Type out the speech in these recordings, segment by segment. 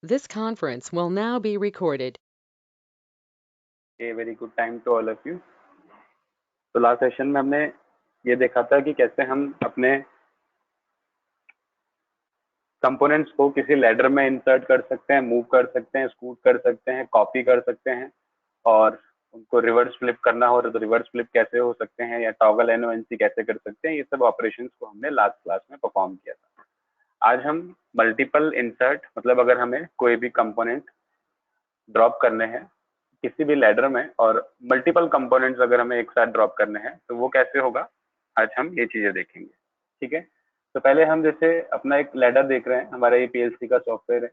This conference will now be recorded. A very good time to all of you. तो last session में हमने ये देखा था कि कैसे हम अपने कंपोनेंट्स को किसी लैडर में इंसर्ट कर सकते हैं, मूव कर सकते हैं, स्कूट कर सकते हैं, कॉपी कर सकते हैं और उनको रिवर्स फ्लिप करना हो तो रिवर्स फ्लिप कैसे हो सकते हैं या टॉगल एनओएनसी कैसे कर सकते हैं। ये सब ऑपरेशंस को हमने लास्ट क्लास में परफॉर्म किया था। आज हम मल्टीपल इंसर्ट मतलब अगर हमें कोई भी कंपोनेंट ड्रॉप करने हैं किसी भी लैडर में और मल्टीपल कंपोनेंट्स अगर हमें एक साथ ड्रॉप करने हैं तो वो कैसे होगा, आज हम ये चीजें देखेंगे। ठीक है, तो पहले हम जैसे अपना एक लैडर देख रहे हैं, हमारा ये पीएलसी का सॉफ्टवेयर है।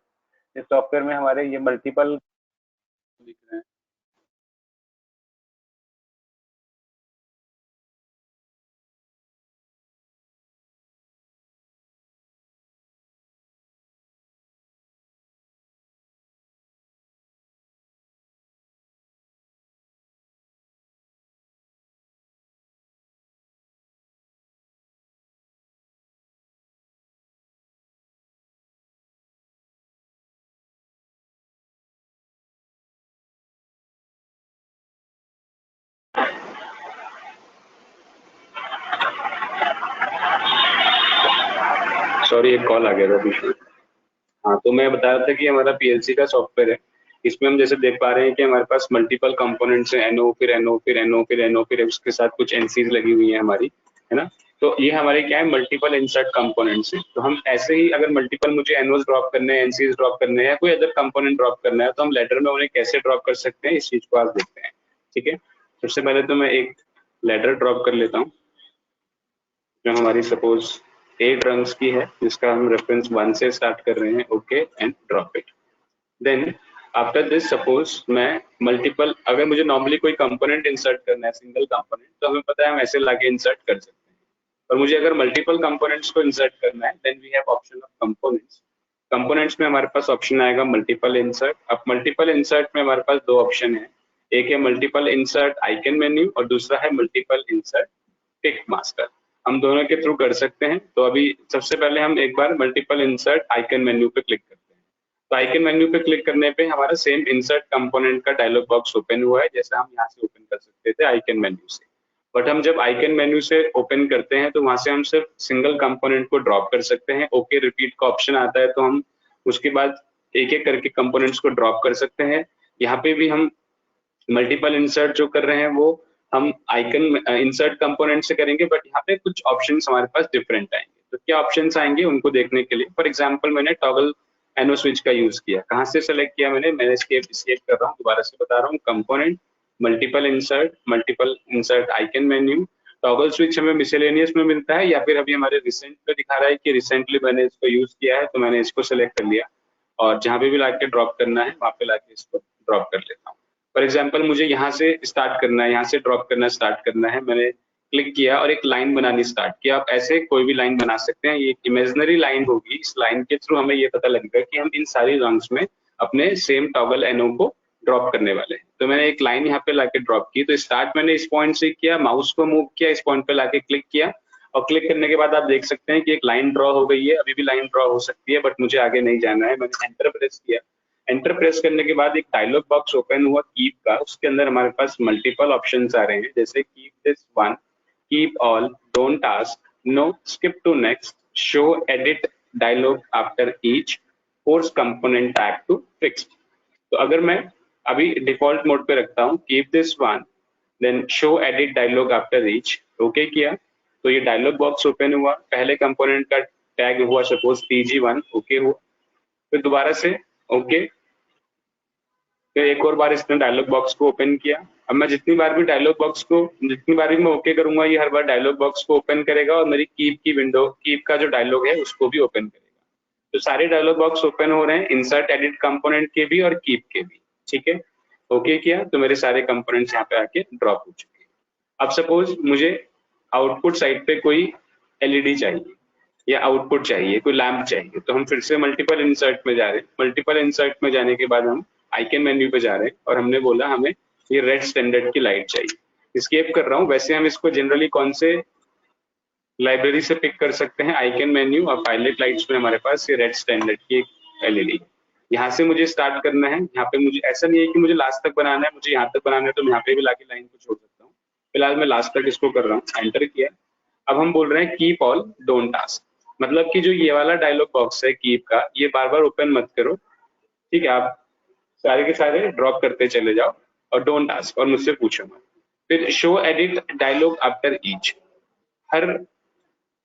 इस सॉफ्टवेयर में हमारे ये मल्टीपल दिख रहे हैं। सॉरी, एक कॉल आ गया था बीच में। हाँ, तो मैं बता रहा था कि हमारा पीएलसी का सॉफ्टवेयर है। इसमें हम जैसे देख पा रहे हैं कि हमारे पास मल्टीपल कंपोनेंट्स हैं, एनओ फिर एनओ फिर एनओ फिर एनओ फिर उसके साथ कुछ एनसीज लगी हुई है हमारी, है ना। तो ये हमारे क्या है, मल्टीपल इंसर्ट कंपोनेंट्स हैं। तो हम ऐसे ही अगर मल्टीपल मुझे एनओस ड्रॉप करने हैं, एनसीज ड्रॉप करने हैं या कोई अदर कंपोनेंट ड्रॉप करना है तो हम लेटर में उन्हें कैसे ड्रॉप कर सकते हैं, इस चीज को आज देखते हैं। ठीक है, सबसे पहले तो मैं एक लेटर ड्रॉप कर लेता हूँ जो हमारी सपोज 8 रंग्स की है, जिसका हम रेफरेंस 1 से स्टार्ट कर रहे हैं। Okay and drop it. Then after this suppose मैं मल्टीपल, अगर मुझे नॉर्मली कोई कंपोनेंट इंसर्ट करना है, सिंगल कंपोनेंट, तो हमें पता है हम ऐसे लाके इंसर्ट कर सकते हैं। और मुझे अगर मल्टीपल कंपोनेंट्स को इंसर्ट करना है then we have option of components. Components में हमारे पास ऑप्शन आएगा मल्टीपल इंसर्ट। अब मल्टीपल इंसर्ट में हमारे पास दो ऑप्शन है, एक है मल्टीपल इंसर्ट आइकन मेन्यू और दूसरा है मल्टीपल इंसर्ट पिक मास्टर। हम दोनों के थ्रू कर सकते हैं। तो अभी सबसे पहले हम एक बार मल्टीपल इंसर्ट आइकन मेन्यू पे क्लिक करते हैं। तो आइकन मेन्यू पे क्लिक करने पे हमारा सेम इंसर्ट कंपोनेंट का डायलॉग बॉक्स ओपन हुआ है, जैसे हम यहाँ से ओपन कर सकते थे आइकन मेन्यू से। बट हम जब आइकन मेन्यू से ओपन करते हैं तो वहां से हम सिर्फ सिंगल कंपोनेंट को ड्रॉप कर सकते हैं। ओके रिपीट का ऑप्शन आता है तो हम उसके बाद एक एक करके कंपोनेंट्स को ड्रॉप कर सकते हैं। यहाँ पे भी हम मल्टीपल इंसर्ट जो कर रहे हैं वो हम आइकन इंसर्ट कंपोनेंट से करेंगे, बट यहाँ पे कुछ ऑप्शंस हमारे पास डिफरेंट आएंगे। तो क्या ऑप्शंस आएंगे उनको देखने के लिए, फॉर एग्जांपल मैंने टॉगल एनो स्विच का यूज किया। कहाँ से सेलेक्ट किया मैंने एस्केप कर रहा हूँ, दोबारा से बता रहा हूँ। Component, multiple insert icon menu, toggle switch हमें मिसेलेनियस में मिलता है या फिर अभी हमारे रिसेंट पे दिखा रहा है कि रिसेंटली मैंने इसको यूज किया है तो मैंने इसको सेलेक्ट कर लिया और जहां पे भी लाके ड्रॉप करना है वहां पे लाके इसको ड्रॉप कर लेता हूँ। फॉर एग्जाम्पल मुझे यहाँ से स्टार्ट करना है, यहाँ से ड्रॉप करना स्टार्ट करना है, मैंने क्लिक किया और एक लाइन बनानी स्टार्ट किया। आप ऐसे कोई भी लाइन बना सकते हैं, ये एक इमेजिनरी लाइन होगी। इस लाइन के थ्रू हमें ये पता लगेगा कि हम इन सारी रंग्स में अपने सेम टॉगल एनो को ड्रॉप करने वाले हैं। तो मैंने एक लाइन यहाँ पे लाके ड्रॉप की। तो स्टार्ट मैंने इस पॉइंट से किया, माउस को मूव किया, इस पॉइंट पे लाके क्लिक किया और क्लिक करने के बाद आप देख सकते हैं कि एक लाइन ड्रॉ हो गई है। अभी भी लाइन ड्रॉ हो सकती है बट मुझे आगे नहीं जाना है। मैंने एंटर प्रेस किया। एंटर प्रेस करने के बाद एक डायलॉग बॉक्स ओपन हुआ कीप का। उसके अंदर हमारे पास मल्टीपल ऑप्शंस आ रहे हैं, जैसे keep this one, keep all, don't task, no, skip to next, show edit dialog after each, force component tag to fix. तो अगर मैं अभी डिफॉल्ट मोड पे रखता हूँ keep this one, then show edit dialog after each, okay किया तो ये डायलॉग बॉक्स ओपन हुआ। पहले कंपोनेंट का टैग हुआ सपोज pg1, ओके हुआ। फिर दोबारा से ओके, फिर एक और बार इसने डायलॉग बॉक्स को ओपन किया। अब मैं जितनी बार भी मैं ओके करूंगा ये हर बार डायलॉग बॉक्स को ओपन करेगा और मेरी कीप की विंडो, कीप का जो डायलॉग है उसको भी ओपन करेगा। तो सारे डायलॉग बॉक्स ओपन हो रहे हैं, इंसर्ट एडिट कंपोनेंट के भी और कीप के भी। ठीक है, ओके किया तो मेरे सारे कंपोनेंट्स यहाँ पे आके ड्रॉप हो चुके हैं। अब सपोज मुझे आउटपुट साइड पे कोई एलईडी चाहिए या आउटपुट चाहिए, कोई लैंप चाहिए, तो हम फिर से मल्टीपल इंसर्ट में जा रहे हैं। मल्टीपल इंसर्ट में जाने के बाद हम आइकन मेन्यू पे जा रहे हैं और हमने बोला हमें ये रेड स्टैंडर्ड की लाइट चाहिए। स्केप कर रहा हूँ। वैसे हम इसको जनरली कौन से लाइब्रेरी से पिक कर सकते हैं, आइकन मेन्यू और पायलट लाइट्स में हमारे पास ये रेड स्टैंडर्ड की एक एलईडी। यहाँ से मुझे स्टार्ट करना है, यहाँ पे मुझे ऐसा नहीं है कि मुझे लास्ट तक बनाना है, मुझे यहाँ तक बनाना है तो मैं यहाँ पे भी लाके लाइन को छोड़ सकता हूँ। फिलहाल मैं लास्ट तक इसको कर रहा हूँ, एंटर किया। अब हम बोल रहे हैं कीप ऑल डोंट टास्क, मतलब कि जो ये वाला डायलॉग बॉक्स है कीप का, ये बार बार ओपन मत करो, ठीक है। आप सारे के सारे ड्रॉप करते चले जाओ और डोंट टास्क और मुझसे पूछो मत। फिर show edit dialog after each, हर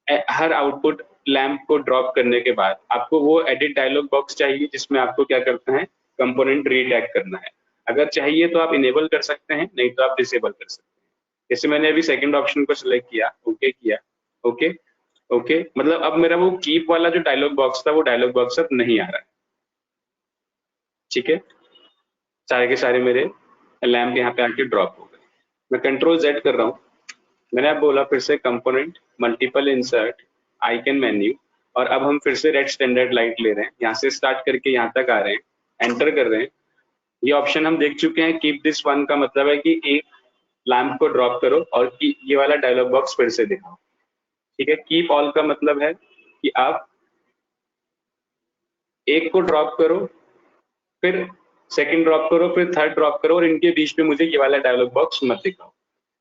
हर आउटपुट लैंप को ड्रॉप करने के बाद आपको वो एडिट डायलॉग बॉक्स चाहिए जिसमें आपको क्या करना है, कंपोनेंट रीटैग करना है। अगर चाहिए तो आप इनेबल कर सकते हैं, नहीं तो आप डिसेबल कर सकते हैं। जैसे मैंने अभी सेकंड ऑप्शन को सिलेक्ट किया, ओके किया, ओके ओके, मतलब अब मेरा वो कीप वाला जो डायलॉग बॉक्स था वो डायलॉग बॉक्स अब नहीं आ रहा है, ठीक है। सारे के सारे मेरे लैंप यहाँ पे आके ड्रॉप हो गए। मैं कंट्रोल जेड कर रहा हूँ, मैंने अब बोला फिर से component multiple insert icon menu, और अब हम फिर से रेड स्टैंडर्ड लाइट ले रहे हैं, यहाँ से स्टार्ट करके यहाँ तक आ रहे हैं, एंटर कर रहे हैं। ये ऑप्शन हम देख चुके हैं, कीप दिस वन का मतलब है कि एक लैंप को ड्रॉप करो और ये वाला डायलॉग बॉक्स फिर से दिखाओ, ठीक है। कीप ऑल का मतलब है कि आप एक को ड्रॉप करो, फिर सेकंड ड्रॉप करो, फिर थर्ड ड्रॉप करो, और इनके बीच में मुझे ये वाला डायलॉग बॉक्स मत दिखाओ।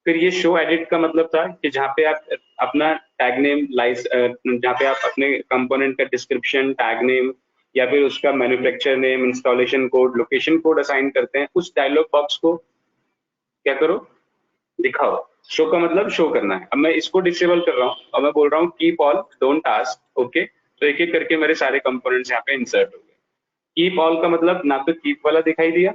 फिर ये शो एडिट का मतलब था कि जहाँ पे आप अपना टैग नेम जहाँ पे आप अपने कंपोनेंट का डिस्क्रिप्शन, टैग नेम या फिर उसका manufacture name, installation code, location code assign करते हैं, उस डायलॉग बॉक्स को क्या करो, दिखाओ। शो का मतलब शो करना है। अब मैं इसको डिसेबल कर रहा हूँ और मैं बोल रहा हूँ keep all don't task, okay. तो एक एक करके मेरे सारे कंपोनेंट्स यहाँ पे इंसर्ट हो गए। कीप ऑल का मतलब ना तो कीप वाला दिखाई दिया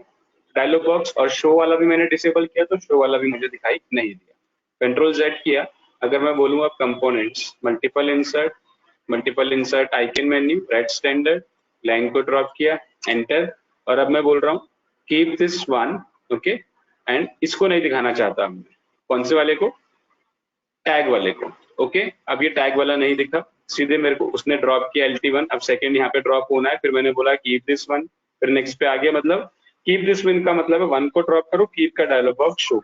डायलॉग बॉक्स, और शो वाला भी मैंने डिसेबल किया तो शो वाला भी मुझे दिखाई नहीं दिया। कंट्रोल जेड किया। अगर मैं बोलूँ अब components multiple insert icon menu red standard, line को ड्रॉप किया, एंटर। और अब मैं बोल रहा हूँ keep this one, okay, and इसको नहीं दिखाना चाहता मैं, कौन से वाले को, टैग वाले को, ओके। अब ये टैग वाला नहीं दिखा, सीधे मेरे को उसने ड्रॉप किया LT1, अब सेकंड यहाँ पे ड्रॉप होना है, फिर मैंने बोला कीप दिस वन, फिर नेक्स्ट पे आ गया। मतलब कीप दिस वन का मतलब है वन को ड्रॉप करो, कीप का डायलॉग बॉक्स शो।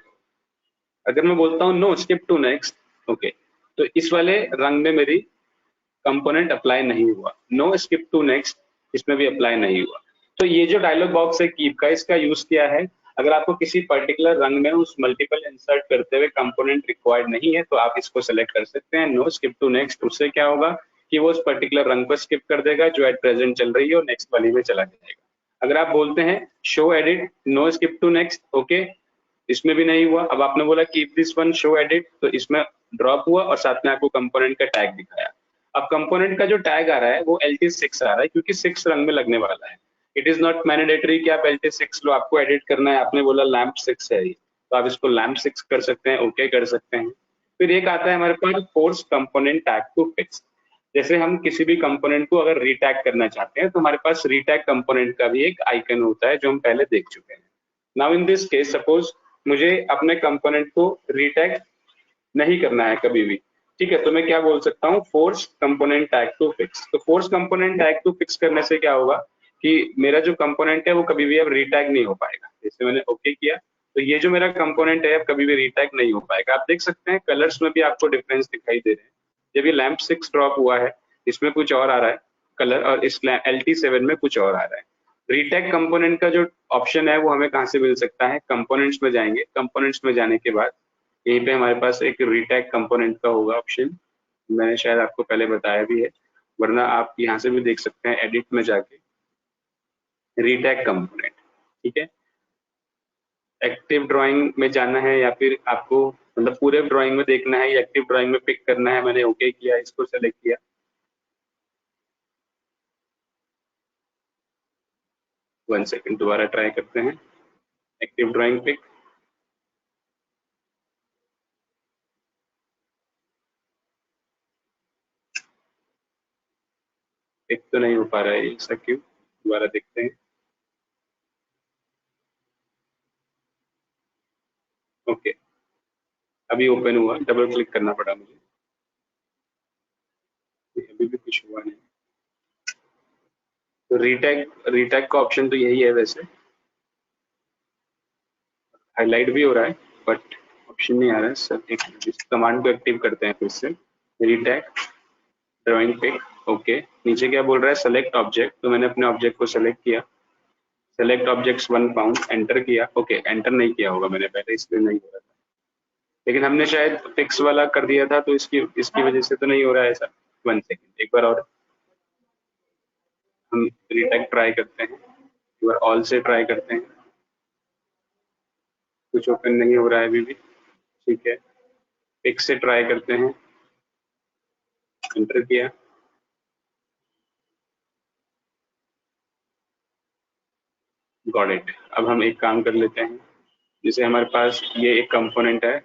अगर मैं बोलता हूँ no skip to next, okay, तो इस वाले रंग में मेरी कंपोनेंट अप्लाई नहीं हुआ, नो स्किप टू नेक्स्ट इसमें भी अप्लाई नहीं हुआ। तो ये जो डायलॉग बॉक्स है कीप का, इसका यूज किया है अगर आपको किसी पर्टिकुलर रंग में उस मल्टीपल इंसर्ट करते हुए कंपोनेंट रिक्वायर्ड नहीं है तो आप इसको सेलेक्ट कर सकते हैं, नो स्किप टू नेक्स्ट। उससे क्या होगा कि वो उस पर्टिकुलर रंग पर स्किप कर देगा जो एट प्रेजेंट चल रही है और नेक्स्ट वाली में चला जाएगा। अगर आप बोलते हैं show edit no skip to next, okay, इसमें भी नहीं हुआ। अब आपने बोला keep this one show edit, तो इसमें ड्रॉप हुआ और साथ में आपको कंपोनेंट का टैग दिखाया। अब कंपोनेंट का जो टैग आ रहा है वो LT6 आ रहा है क्योंकि 6 रंग में लगने वाला है। इट इज नॉट मैंडेटरी कि आप LT6 लो, आपको एडिट करना है, आपने बोला लैम्प 6 है ये, तो आप इसको लैम्प 6 कर सकते हैं, ओके कर सकते हैं। फिर एक आता है हमारे पास force component tag to fix. जैसे हम किसी भी कंपोनेंट को अगर रीटैग करना चाहते हैं तो हमारे पास रीटैग कंपोनेंट का भी एक आइकन होता है जो हम पहले देख चुके हैं। Now in this case suppose मुझे अपने कंपोनेंट को रीटैग नहीं करना है कभी भी, ठीक है, तो मैं क्या बोल सकता हूँ, force component tag to fix. तो force component tag to fix करने से क्या होगा कि मेरा जो कंपोनेंट है वो कभी भी अब रीटैग नहीं हो पाएगा। जैसे मैंने ओके किया तो ये जो मेरा कंपोनेंट है अब कभी भी रीटैग नहीं हो पाएगा। आप देख सकते हैं कलर्स में भी आपको डिफरेंस दिखाई दे रहे हैं। जब ये लैंप 6 ड्रॉप हुआ है इसमें कुछ और आ रहा है कलर, और इस LT7 में कुछ और आ रहा है। रीटैग कंपोनेंट का जो ऑप्शन है वो हमें कहाँ से मिल सकता है, कंपोनेंट्स में जाएंगे, कंपोनेंट्स में जाने के बाद यहीं पे हमारे पास एक रीटैग कंपोनेंट का होगा ऑप्शन, मैंने शायद आपको पहले बताया भी है, वरना आप यहाँ से भी देख सकते हैं एडिट में जाके रीटैग कंपोनेंट, ठीक है। एक्टिव ड्राइंग में जाना है या फिर आपको मतलब पूरे ड्राइंग में देखना है या एक्टिव ड्राइंग में पिक करना है, मैंने ओके किया, इसको सेलेक्ट किया। वन सेकंड दोबारा ट्राई करते हैं, एक्टिव ड्राइंग पिक, पिक तो नहीं हो पा रहा है, ऐसा क्यों, दोबारा देखते हैं। ओके, अभी ओपन हुआ, डबल क्लिक करना पड़ा मुझे, अभी भी कुछ हुआ नहीं। तो रीटैग रीटैग का ऑप्शन तो यही है वैसे, हाईलाइट भी हो रहा है बट ऑप्शन नहीं आ रहा है सर। एक इस कमांड को एक्टिव करते हैं फिर से, रीटैग ड्राइंग पिक, ओके नीचे क्या बोल रहा है, सेलेक्ट ऑब्जेक्ट, तो मैंने अपने ऑब्जेक्ट को सेलेक्ट किया, सेलेक्ट ऑब्जेक्ट्स 1 पाउंड, एंटर किया। ओके एंटर नहीं किया होगा मैंने पहले, इसलिए नहीं हो रहा था, लेकिन हमने शायद फिक्स वाला कर दिया था, तो इसकी इसकी वजह से तो नहीं हो रहा है ऐसा। 1 सेकेंड, एक बार और हम रीटैग ट्राई करते हैं, एक बार ऑल से ट्राई करते हैं, कुछ ओपन नहीं हो रहा है अभी भी। ठीक है, फिक्स से ट्राई करते हैं, एंटर किया, गॉट इट। अब हम एक काम कर लेते हैं, जैसे हमारे पास ये एक कंपोनेंट है,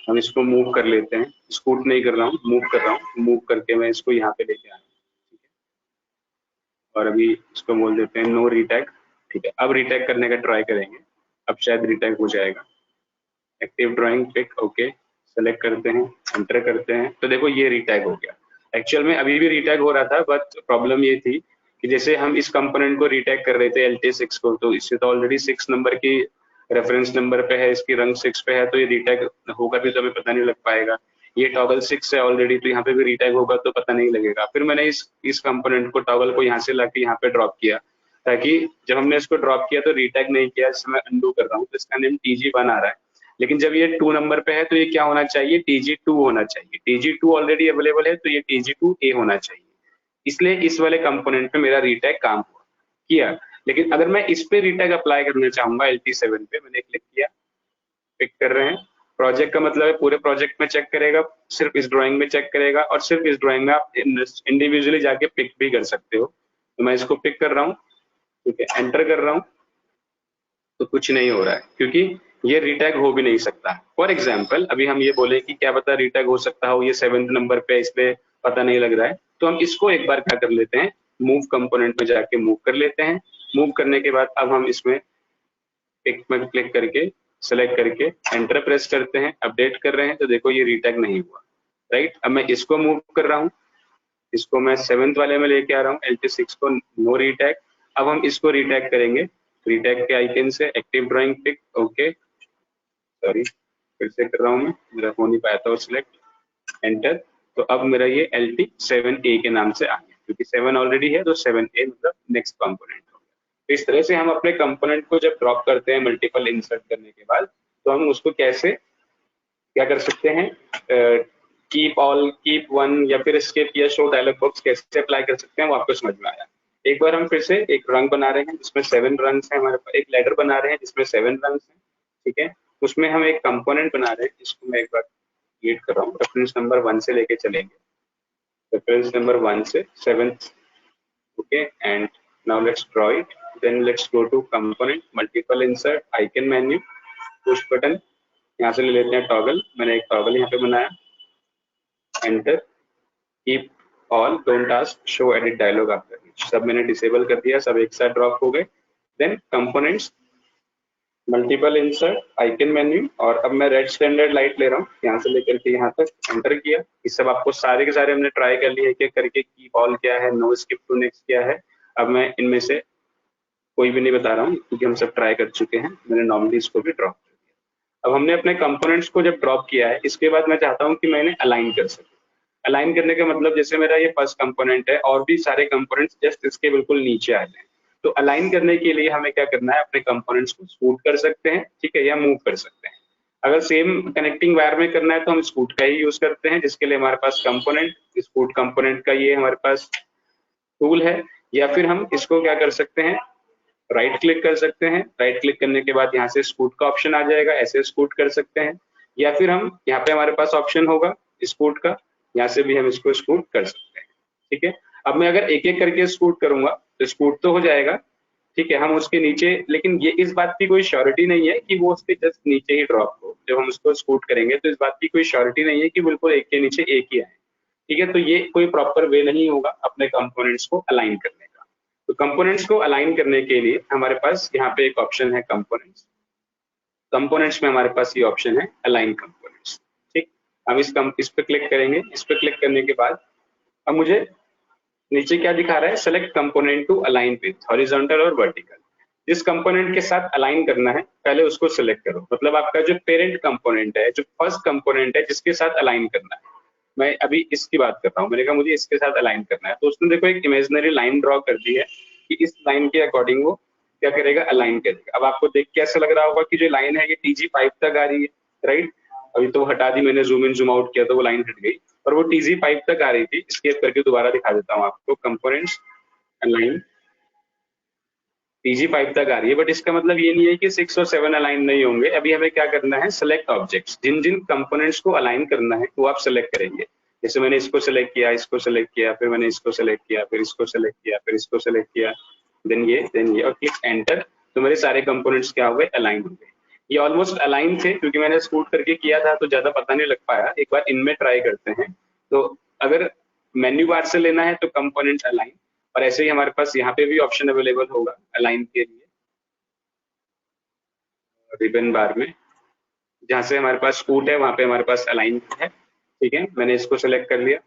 हम इसको मूव कर लेते हैं, स्कूट नहीं कर रहा हूँ, मूव कर रहा हूँ, मूव करके मैं इसको यहाँ पे लेके आया, और अभी इसको बोल देते हैं नो रीटैग। ठीक है, अब रीटैग करने का ट्राई करेंगे, अब शायद रीटैग हो जाएगा। Active drawing pick, okay select करते हैं, एंटर करते हैं, तो देखो ये रीटैग हो गया। एक्चुअल में अभी भी रीटैग हो रहा था, बट प्रॉब्लम ये थी कि जैसे हम इस कंपोनेंट को रीटैग कर रहे थे LT6 को, तो इससे तो ऑलरेडी 6 नंबर की रेफरेंस नंबर पे है, इसकी रंग 6 पे है, तो ये रीटैग होगा भी तो हमें पता नहीं लग पाएगा। ये टॉगल 6 है ऑलरेडी, तो यहाँ पे भी रीटैग होगा तो पता नहीं लगेगा। फिर मैंने इस कंपोनेंट को, टॉगल को यहाँ से लाके यहाँ पे ड्रॉप किया, ताकि जब हमने इसको ड्रॉप किया तो रीटैग नहीं किया, इसमें अंडू कर रहा हूँ, तो इसका नेम TG1 आ रहा है। लेकिन जब ये 2 नंबर पे है तो ये क्या होना चाहिए, TG2 होना चाहिए। TG2 ऑलरेडी अवेलेबल है, तो ये TG2A होना चाहिए। इसलिए इस वाले कंपोनेंट पे मेरा रीटैग काम हुआ किया। लेकिन अगर मैं इस पे रीटैग अप्लाई करना चाहूंगा LT7 पे, मैंने क्लिक किया, पिक कर रहे हैं, प्रोजेक्ट का मतलब है पूरे प्रोजेक्ट में चेक करेगा, सिर्फ इस ड्राइंग में चेक करेगा, और सिर्फ इस ड्राइंग में आप इंडिविजुअली जाके पिक भी कर सकते हो। तो मैं इसको पिक कर रहा हूँ, ठीक है, एंटर कर रहा हूँ, तो कुछ नहीं हो रहा है, क्योंकि ये रीटैग हो भी नहीं सकता। फॉर एग्जाम्पल अभी हम ये बोले कि क्या पता रीटैग हो सकता हो, ये 7th नंबर पे, इसलिए पता नहीं लग रहा है, तो हम इसको एक बार क्या कर लेते हैं, मूव कंपोनेंट में जाके मूव कर लेते हैं। मूव करने के बाद अब हम इसमें पिक में क्लिक करके, सेलेक्ट करके एंटर प्रेस करते हैं, अपडेट कर रहे हैं, तो देखो ये रीटैग नहीं हुआ, राइट। अब मैं इसको मूव कर रहा हूँ, इसको मैं 7th वाले में लेके आ रहा हूँ, LT6 को, नो रीटैग। अब हम इसको रीटैग करेंगे, रीटैग के आइकन से active drawing pick, okay sorry फिर से कर रहा हूँ मैं, मेरा हो नहीं पाया था, सिलेक्ट एंटर। तो अब मेरा ये LT7A के नाम से आ गया, क्योंकि 7 ऑलरेडी है, तो 7A मतलब नेक्स्ट कंपोनेंट हो गया। तो इस तरह से हम अपने कंपोनेंट को जब ड्रॉप करते हैं मल्टीपल इंसर्ट करने के बाद, तो हम उसको कैसे क्या कर सकते हैं, कीप ऑल, कीप वन, या फिर एस्केप या शो डायलॉग बॉक्स कैसे अप्लाई कर सकते हैं, वो आपको समझ में आया। एक बार हम फिर से एक रंग बना रहे हैं जिसमें 7 रंग्स हैं हमारे पास, एक लेटर बना रहे हैं जिसमें 7 रंग्स हैं, ठीक है। उसमें हम एक कंपोनेंट बना रहे हैं, जिसको मैं एक बार क्रिएट कर रहा हूँ, रेफरेंस नंबर 1 से लेके चलेंगे, रेफरेंस नंबर 1 से 7th, ओके, and now let's draw it, then let's go to component, multiple insert, icon menu, push button, यहाँ से ले लेते हैं टॉगल, मैंने एक टॉगल यहाँ पे बनाया, enter, keep all, don't ask, show edit dialog after, सब मैंने डिसेबल कर दिया, सब एक साथ ड्रॉप हो गए। Then components, multiple insert, icon menu, और अब मैं रेड स्टैंडर्ड लाइट ले रहा हूँ, यहाँ से लेकर के यहाँ तक, एंटर किया। ये सब आपको सारे के सारे हमने ट्राई कर लिए एक एक करके, कीप ऑल क्या है, नो स्किप टू नेक्स्ट क्या है। अब मैं इनमें से कोई भी नहीं बता रहा हूँ, क्योंकि हम सब ट्राई कर चुके हैं, मैंने नॉर्मली इसको भी ड्रॉप कर दिया। अब हमने अपने कंपोनेंट्स को जब ड्रॉप किया है, इसके बाद मैं चाहता हूँ कि मैं इन्हें अलाइन कर सकूँ। अलाइन करने का मतलब, जैसे मेरा ये फर्स्ट कंपोनेंट है और भी सारे कंपोनेंट्स जस्ट इसके बिल्कुल नीचे आ जाए, तो अलाइन करने के लिए हमें क्या करना है, अपने कंपोनेंट्स को स्कूट कर सकते हैं, ठीक है, या मूव कर सकते हैं। अगर सेम कनेक्टिंग वायर में करना है तो हम स्कूट का ही यूज करते हैं, जिसके लिए हमारे पास कंपोनेंट, स्कूट कंपोनेंट का ये हमारे पास टूल है। या फिर हम इसको क्या कर सकते हैं, राइट क्लिक कर सकते हैं, राइट क्लिक करने के बाद यहाँ से स्कूट का ऑप्शन आ जाएगा, ऐसे स्कूट कर सकते हैं। या फिर हम यहाँ पे हमारे पास ऑप्शन होगा स्कूट का, यहाँ से भी हम इसको स्कूट कर सकते हैं, ठीक है। अब मैं अगर एक एक करके स्कूट करूंगा तो स्कूट तो हो जाएगा, ठीक है, हम उसके नीचे, लेकिन ये इस बात की कोई श्योरिटी नहीं है कि वो उसके जस्ट नीचे ही ड्रॉप हो। जब हम उसको स्कूट करेंगे तो इस बात की कोई श्योरिटी नहीं है कि बिल्कुल एक के नीचे एक ही आए, ठीक है। तो ये कोई प्रॉपर वे नहीं होगा अपने कंपोनेंट्स को अलाइन करने का। तो कंपोनेंट्स को अलाइन करने के लिए हमारे पास यहाँ पे एक ऑप्शन है कंपोनेंट्स, कंपोनेंट्स में हमारे पास ये ऑप्शन है अलाइन कंपोनेंट्स, ठीक। हम इस पे क्लिक करेंगे, इस पे क्लिक करने के बाद अब मुझे नीचे क्या दिखा रहा है, select component to align with horizontal और वर्टिकल। जिस कंपोनेंट के साथ अलाइन करना है पहले उसको सिलेक्ट करो, मतलब आपका जो पेरेंट कंपोनेंट है, जो फर्स्ट कंपोनेंट है जिसके साथ अलाइन करना है, मैं अभी इसकी बात कर रहा हूँ, मैंने कहा मुझे इसके साथ अलाइन करना है, तो उसने देखो एक इमेजिनरी लाइन ड्रॉ कर दी है कि इस लाइन के अकॉर्डिंग वो क्या करेगा, अलाइन करेगा। अब आपको देख के ऐसा लग रहा होगा कि जो लाइन है ये TG5 तक आ रही है, राइट। अभी तो हटा दी मैंने, जूम इन जूम आउट किया तो वो लाइन हट गई, पर वो TG5 तक आ रही थी। स्केप करके दोबारा दिखा देता हूँ आपको, कंपोनेंट्स अलाइन TG5 तक आ रही है, बट इसका मतलब ये नहीं है कि 6 और 7 अलाइन नहीं होंगे। अभी हमें क्या करना है, सेलेक्ट ऑब्जेक्ट्स, जिन जिन कंपोनेंट्स को अलाइन करना है वो आप सेलेक्ट करेंगे। जैसे मैंने इसको सेलेक्ट किया, इसको सेलेक्ट किया, फिर मैंने इसको सेलेक्ट किया, फिर इसको सेलेक्ट किया, फिर इसको सेलेक्ट किया, देन ये, और क्लिक एंटर, तो मेरे सारे कंपोनेंट्स क्या हो गए, अलाइन हो गए। ये ऑलमोस्ट अलाइन थे, क्योंकि मैंने स्कूट करके किया था तो ज्यादा पता नहीं लग पाया। एक बार इनमें ट्राई करते हैं। तो अगर मेन्यू बार से लेना है तो कंपोनेंट अलाइन, और ऐसे ही हमारे पास यहाँ पे भी ऑप्शन अवेलेबल होगा अलाइन के लिए, रिबन बार में जहाँ से हमारे पास स्कूट है वहां पे हमारे पास अलाइन है। ठीक है, मैंने इसको सेलेक्ट कर लिया,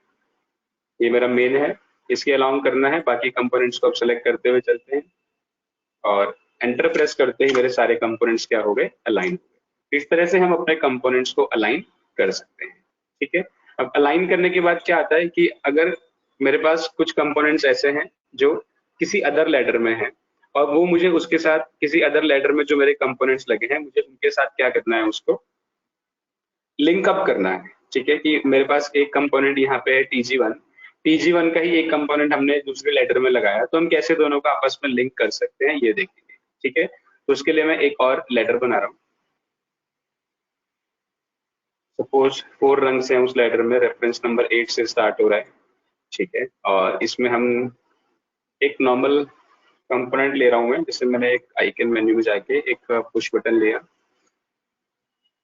ये मेरा मेन है, इसके अलाउंग करना है। बाकी कंपोनेंट्स को अब सेलेक्ट करते हुए चलते हैं, और एंटर प्रेस करते ही मेरे सारे कंपोनेंट्स क्या हो गए, अलाइन हो गए। इस तरह से हम अपने कंपोनेंट्स को अलाइन कर सकते हैं। ठीक है, अब अलाइन करने के बाद क्या आता है कि अगर मेरे पास कुछ कंपोनेंट्स ऐसे हैं जो किसी अदर लेटर में हैं, और वो मुझे उसके साथ किसी अदर लेटर में जो मेरे कंपोनेंट्स लगे हैं, मुझे उनके साथ क्या करना है, उसको लिंक अप करना है। ठीक है, कि मेरे पास एक कंपोनेंट यहाँ पे है TG1 का ही एक कंपोनेंट हमने दूसरे लेटर में लगाया, तो हम कैसे दोनों का आपस में लिंक कर सकते हैं ये देखेंगे। ठीक है, तो उसके लिए मैं एक और लेटर बना रहा हूँ। सपोज 4 रंग से उस लेटर में, रेफरेंस नंबर 8 से स्टार्ट हो रहा है। ठीक है, और इसमें हम एक नॉर्मल कंपोनेंट ले रहा हूँ मैं। जैसे मैंने एक आइकन मेन्यू में जाके एक पुश बटन लिया,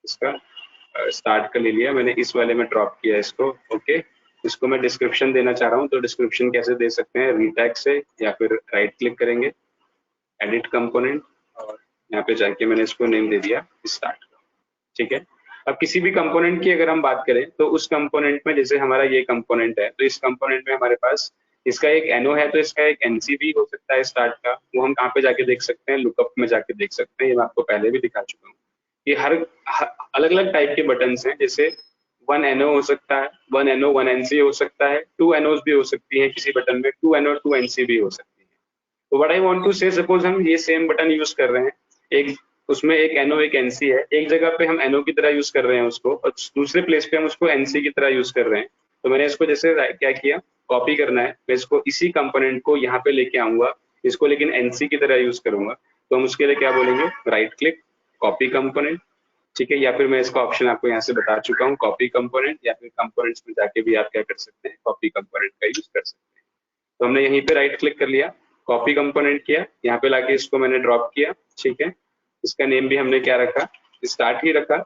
इसका स्टार्ट का ले लिया मैंने, इस वाले में ड्रॉप किया इसको। ओके, इसको मैं डिस्क्रिप्शन देना चाह रहा हूँ, तो डिस्क्रिप्शन कैसे दे सकते हैं, रीटैग से, या फिर राइट क्लिक करेंगे, एडिट कंपोनेंट, और यहाँ पे जाके मैंने इसको नेम दे दिया स्टार्ट। ठीक है, अब किसी भी कंपोनेंट की अगर हम बात करें तो उस कंपोनेंट में, जैसे हमारा ये कंपोनेंट है, तो इस कंपोनेंट में हमारे पास इसका एक एनओ है, तो इसका एक एनसी भी हो सकता है स्टार्ट का। वो हम कहाँ पे जाके देख सकते हैं, लुकअप में जाके देख सकते हैं। ये मैं आपको पहले भी दिखा चुका हूँ। ये हर अलग अलग टाइप के बटन हैं, जैसे 1 एनओ हो सकता है, 1 एनओ 1 एनसी हो सकता है, 2 एनओज भी हो सकती है किसी बटन में, 2 एनओ 2 एनसी भी हो सकती है। तो व्हाट आई वांट टू से, सपोज हम ये सेम बटन यूज कर रहे हैं, एक उसमें एक एनओ एक एनसी है, एक जगह पे हम एनओ की तरह यूज कर रहे हैं उसको, और दूसरे प्लेस पे हम उसको एनसी की तरह यूज कर रहे हैं। तो मैंने इसको जैसे क्या किया, कॉपी करना है, मैं इसको इसी कंपोनेंट को यहाँ पे लेके आऊंगा, इसको लेकिन एनसी की तरह यूज करूंगा। तो हम उसके लिए क्या बोलेंगे, राइट क्लिक, कॉपी कंपोनेंट। ठीक है, या फिर मैं इसका ऑप्शन आपको यहाँ से बता चुका हूँ, कॉपी कंपोनेंट, या फिर कंपोनेंट्स में जाके भी आप क्या कर सकते हैं, कॉपी कंपोनेंट का यूज कर सकते हैं। तो हमने यहीं पे राइट क्लिक कर लिया, कॉपी कंपोनेंट किया, यहाँ पे लाके इसको मैंने ड्रॉप किया। ठीक है, इसका नेम भी हमने क्या रखा, स्टार्ट ही रखा।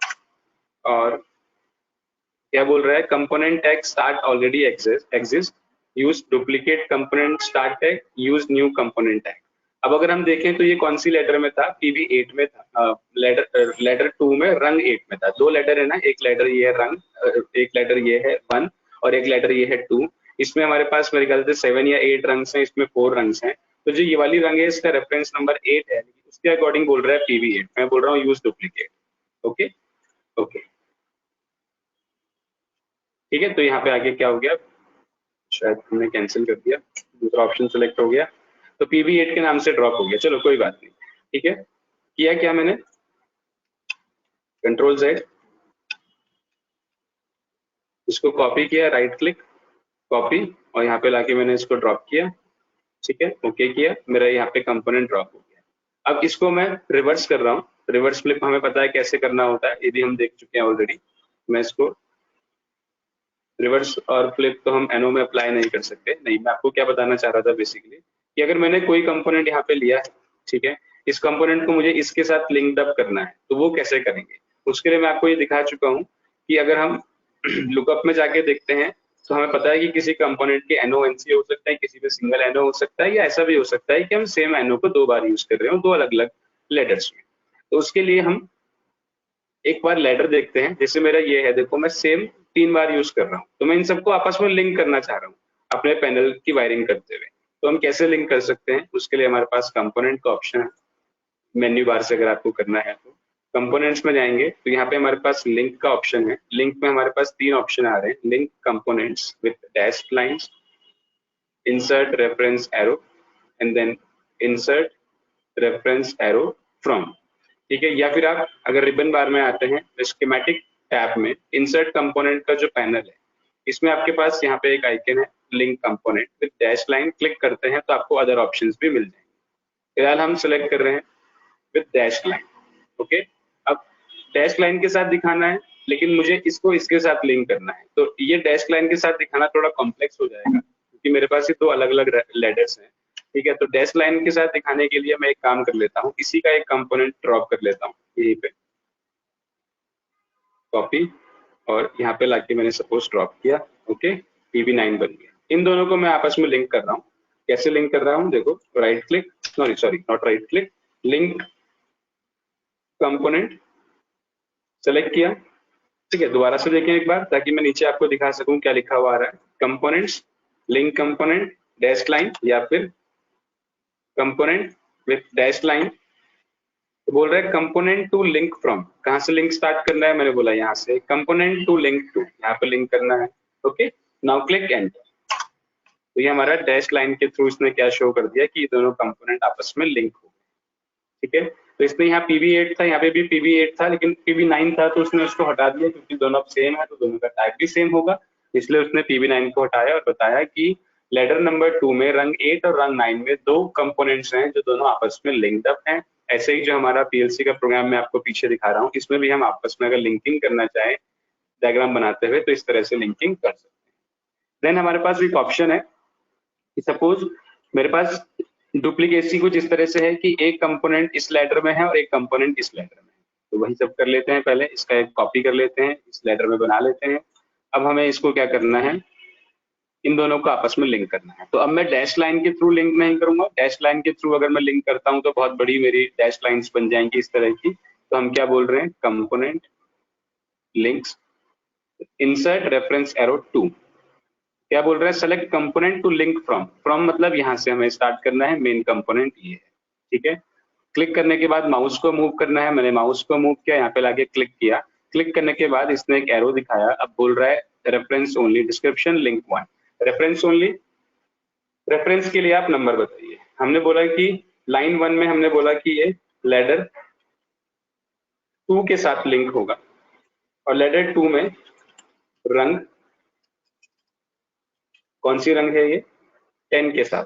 और क्या बोल रहा है, component tag start already exist, use duplicate component start tag, use new component tag. अब अगर हम देखें तो ये कौन सी लेटर में था, PV8 में था, लेटर 2 में, रंग 8 में था। 2 लेटर है ना, एक लेटर ये है रंग, एक लेटर ये है 1, और एक लेटर ये है 2। इसमें हमारे पास मेरे ख्याल से 7 या 8 रंग हैं, इसमें 4 रंग हैं। तो जो ये वाली रंग है इसका रेफरेंस नंबर 8 है, उसके अकॉर्डिंग बोल रहा है PV8, मैं बोल रहा हूँ यूज डुप्लीकेट। ओके ओके, ठीक है। तो यहाँ पे आगे क्या हो गया, शायद हमने कैंसिल कर दिया, दूसरा ऑप्शन सेलेक्ट हो गया, तो PV8 के नाम से ड्रॉप हो गया। चलो कोई बात नहीं, ठीक है। किया क्या मैंने, कंट्रोल Z, इसको कॉपी किया, राइट क्लिक, कॉपी, और यहाँ पे लाके मैंने इसको ड्रॉप किया। ठीक है, ओके किया, मेरा यहाँ पे कंपोनेंट ड्रॉप हो गया। अब इसको मैं रिवर्स कर रहा हूँ, रिवर्स फ्लिप हमें पता है कैसे करना होता है, ये भी हम देख चुके हैं ऑलरेडी। मैं इसको रिवर्स और फ्लिप तो हम एनओ में अप्लाई नहीं कर सकते। नहीं, मैं आपको क्या बताना चाह रहा था बेसिकली, कि अगर मैंने कोई कंपोनेंट यहाँ पे लिया है, ठीक है, इस कंपोनेंट को मुझे इसके साथ लिंक्ड अप करना है, तो वो कैसे करेंगे, उसके लिए मैं आपको ये दिखा चुका हूँ कि अगर हम लुकअप में जाके देखते हैं तो हमें पता है कि किसी कंपोनेंट के एनओ एनसी हो सकता है, किसी पे सिंगल एनओ हो सकता है, या ऐसा भी हो सकता है कि हम सेम एनओ को 2 बार यूज कर रहे हो, 2 अलग अलग लेटर्स में। तो उसके लिए हम एक बार लेटर देखते हैं, जैसे मेरा ये है, देखो मैं सेम 3 बार यूज कर रहा हूँ, तो मैं इन सबको आपस में लिंक करना चाह रहा हूँ अपने पैनल की वायरिंग करते हुए। तो हम कैसे लिंक कर सकते हैं, उसके लिए हमारे पास कंपोनेंट का ऑप्शन है मेन्यू बार से, अगर आपको करना है तो कंपोनेंट्स में जाएंगे तो यहाँ पे हमारे पास लिंक का ऑप्शन है। लिंक में हमारे पास 3 ऑप्शन आ रहे हैं, link components with dashed lines, insert reference arrow and then insert reference arrow from. ठीक है, या फिर आप अगर रिबन बार में आते हैं स्कीमेटिक टैब में इंसर्ट कंपोनेंट का जो पैनल है इसमें आपके पास यहाँ पे एक आइकन है link component with dash line, click करते हैं तो आपको अदर ऑप्शंस भी मिल जाएंगे। फिलहाल हम सिलेक्ट कर रहे हैं विद डैश लाइन। ओके, अब डैश लाइन के साथ दिखाना है लेकिन मुझे इसको इसके साथ लिंक करना है, तो ये डैश लाइन के साथ दिखाना थोड़ा कॉम्प्लेक्स हो जाएगा क्योंकि मेरे पास ये 2 अलग अलग लेडर्स हैं। ठीक है, तो डैश लाइन के साथ दिखाने के लिए मैं एक काम कर लेता हूँ, इसी का एक कंपोनेंट ड्रॉप कर लेता हूँ यहीं पे, कॉपी, और यहाँ पे लाके मैंने सपोज ड्रॉप किया। ओके, pv9 बन गया। इन दोनों को मैं आपस में लिंक कर रहा हूँ। कैसे लिंक कर रहा हूँ देखो, right click, sorry not right click, link component select किया। ठीक है, दोबारा से देखें एक बार ताकि मैं नीचे आपको दिखा सकूं क्या लिखा हुआ आ रहा है, components, link component, dash line या फिर कंपोनेंट विथ डैश लाइन। तो बोल रहा है कंपोनेंट टू लिंक फ्रॉम, कहां से लिंक स्टार्ट करना है, मैंने बोला यहाँ से कंपोनेंट टू लिंक टू, यहाँ पे लिंक करना है। Okay, now click enter. तो ये हमारा डैश लाइन के थ्रू इसने क्या शो कर दिया कि ये दोनों कंपोनेंट आपस में लिंक हो गए। ठीक है, तो इसमें यहाँ pv8 था, यहाँ पे भी pv8 था लेकिन pv9 था तो उसने उसको हटा दिया क्योंकि दोनों अब सेम है तो दोनों का टाइप भी सेम होगा, इसलिए उसने pv9 को हटाया और बताया कि लेडर नंबर 2 में रंग 8 और रंग 9 में 2 कंपोनेंट्स हैं जो दोनों आपस में लिंक्ड अप हैं। ऐसे ही जो हमारा पीएलसी का प्रोग्राम मैं आपको पीछे दिखा रहा हूँ इसमें भी हम आपस में अगर लिंकिंग करना चाहें डायग्राम बनाते हुए तो इस तरह से लिंकिंग कर सकते हैं। देन हमारे पास एक ऑप्शन है कि सपोज मेरे पास डुप्लीकेसी कुछ इस तरह से है कि एक कंपोनेंट इस लेटर में है और एक कंपोनेंट इस लेटर में है, तो वही सब कर लेते हैं। पहले इसका एक कॉपी कर लेते हैं, इस लेटर में बना लेते हैं। अब हमें इसको क्या करना है, इन दोनों को आपस में लिंक करना है। तो अब मैं डैश लाइन के थ्रू लिंक नहीं करूंगा, डैश लाइन के थ्रू अगर मैं लिंक करता हूं तो बहुत बड़ी मेरी डैश लाइंस बन जाएंगी इस तरह की। तो हम क्या बोल रहे हैं, component links insert reference arrow to, क्या बोल रहा है, select component to link from, from मतलब यहाँ से हमें स्टार्ट करना है, मेन कंपोनेंट ये है। ठीक है, क्लिक करने के बाद माउस को मूव करना है, मैंने माउस को मूव किया, यहाँ पे लाके क्लिक किया। क्लिक करने के बाद इसने एक एरो दिखाया, अब बोल रहा है reference only description link 1, reference only, reference के लिए आप नंबर बताइए। हमने बोला कि लाइन 1 में हमने बोला कि ये लेडर 2 के साथ लिंक होगा और लेडर 2 में रंग, कौन सी रंग है ये, 10 के साथ।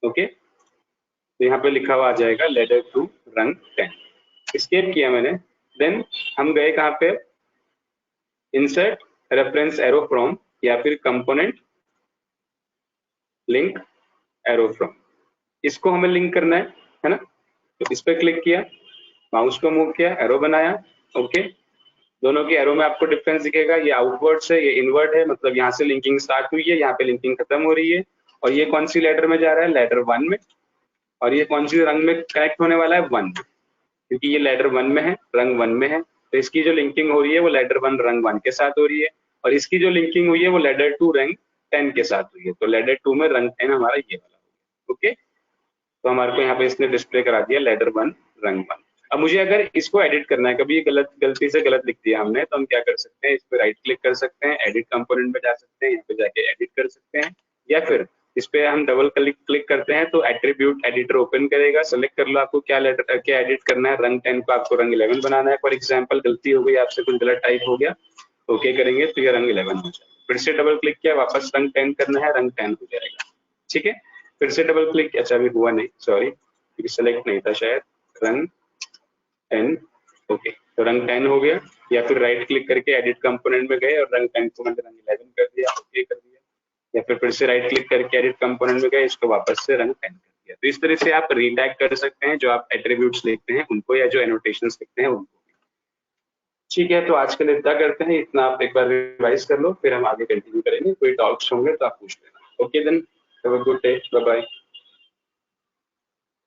ओके, तो यहाँ पे लिखा हुआ आ जाएगा लेटर 2 रंग 10। स्केप किया मैंने, देन हम गए कहाँ पे, इंसर्ट रेफरेंस एरो फ्रॉम या फिर कंपोनेंट लिंक एरो फ्रॉम, इसको हमें लिंक करना है ना। तो इस पे क्लिक किया, माउस को मूव किया, एरो बनाया। ओके, दोनों के एरो में आपको डिफरेंस दिखेगा, ये आउटवर्ड है ये इनवर्ड है, मतलब यहाँ से लिंकिंग स्टार्ट हुई है, यहाँ पे लिंकिंग खत्म हो रही है। और ये कौन सी लेटर में जा रहा है, लेटर 1 में, और ये कौन सी रंग में कनेक्ट होने वाला है, 1, क्योंकि ये लेटर 1 में है, रंग 1 में है, तो इसकी जो लिंकिंग हो रही है वो लेटर 1 रंग 1 के साथ हो रही है, और इसकी जो लिंकिंग हुई है वो लेटर 2 रंग 10 के साथ हुई है। तो लेटर 2 में रंग 10 हमारा ये वाला हो गया। ओके, तो हमारे को यहाँ पे इसने डिस्प्ले करा दिया लेटर 1 रंग 1। अब मुझे अगर इसको एडिट करना है, कभी गलती से गलत लिख दिया हमने, तो हम क्या कर सकते हैं, इस पर राइट क्लिक कर सकते हैं, एडिट कंपोनेंट में जा सकते हैं, यहाँ पे जाके एडिट कर सकते हैं, या फिर इस पे हम डबल क्लिक करते हैं तो एट्रीब्यूट एडिटर ओपन करेगा। सेलेक्ट कर लो आपको क्या लेटर क्या एडिट करना है, रंग 10 को आपको रंग 11 बनाना है। फॉर एग्जांपल गलती हो गई, आपसे कुछ गलत टाइप हो गया, ओके करेंगे तो ये रंग 11 हो जाएगा। फिर से डबल क्लिक किया, वापस रंग 10 करना है, रंग 10 हो जाएगा। ठीक है, फिर से डबल क्लिक, अच्छा अभी हुआ नहीं, सॉरी क्योंकि सेलेक्ट नहीं था शायद, रंग 10, ओके तो रंग 10 हो गया। या फिर राइट क्लिक करके एडिट कंपोनेंट में गए और रंग 10 को मैंने रंग 11 कर दिया, ओके कर दिया। या फिर से राइट क्लिक करके एडिट कंपोनेंट में गए, इसको वापस से रंग 10 कर दिया। तो इस तरह से आप रीटैग कर सकते हैं जो आप एट्रीब्यूट्स लिखते हैं उनको, या जो एनोटेशंस लिखते हैं उनको। ठीक है, तो आज के लिए इतना करते हैं, इतना आप एक बार रिवाइज कर लो, फिर हम आगे कंटिन्यू करेंगे। कोई डाउट्स होंगे तो आप पूछ लेना। Okay then, have a good day, bye bye.